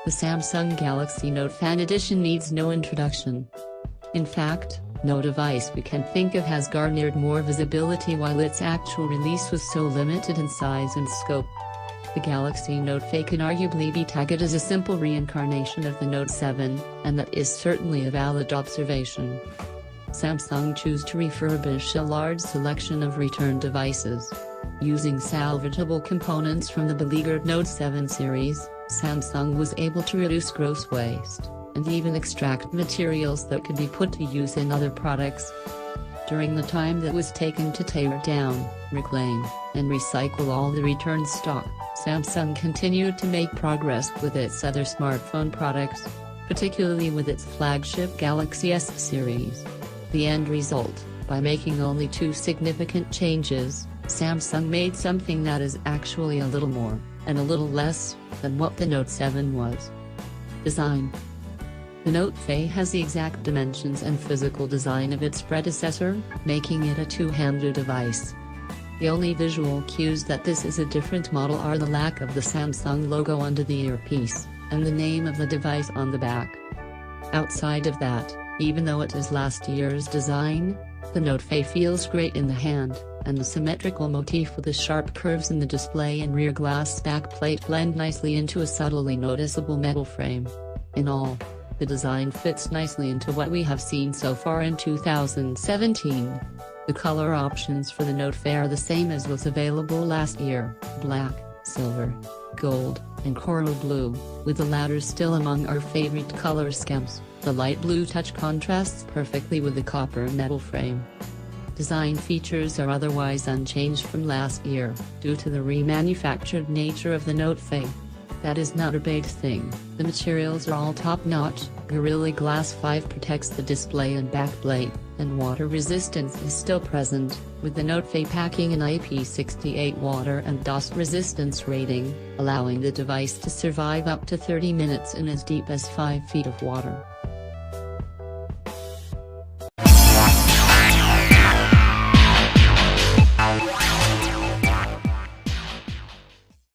The Samsung Galaxy Note Fan Edition needs no introduction. In fact, no device we can think of has garnered more visibility while its actual release was so limited in size and scope. The Galaxy Note Fan can arguably be tagged as a simple reincarnation of the Note 7, and that is certainly a valid observation. Samsung chose to refurbish a large selection of returned devices. Using salvageable components from the beleaguered Note 7 series, Samsung was able to reduce gross waste, and even extract materials that could be put to use in other products. During the time that was taken to tear down, reclaim, and recycle all the returned stock, Samsung continued to make progress with its other smartphone products, particularly with its flagship Galaxy S series. The end result, by making only 2 significant changes, Samsung made something that is actually a little more, and a little less, than what the Note 7 was. Design. The Note Fan has the exact dimensions and physical design of its predecessor, making it a two-handed device. The only visual cues that this is a different model are the lack of the Samsung logo under the earpiece, and the name of the device on the back. Outside of that, even though it is last year's design, the Note Fan feels great in the hand, and the symmetrical motif with the sharp curves in the display and rear glass backplate blend nicely into a subtly noticeable metal frame. In all, the design fits nicely into what we have seen so far in 2017. The color options for the Note Fan are the same as was available last year: black, silver, gold, and coral blue, with the latter still among our favorite color schemes. The light blue touch contrasts perfectly with the copper metal frame. Design features are otherwise unchanged from last year, due to the remanufactured nature of the Note Fan. That is not a bad thing. The materials are all top-notch. Gorilla Glass 5 protects the display and backplate, and water resistance is still present, with the Note Fan packing an IP68 water and dust resistance rating, allowing the device to survive up to 30 minutes in as deep as 5 feet of water.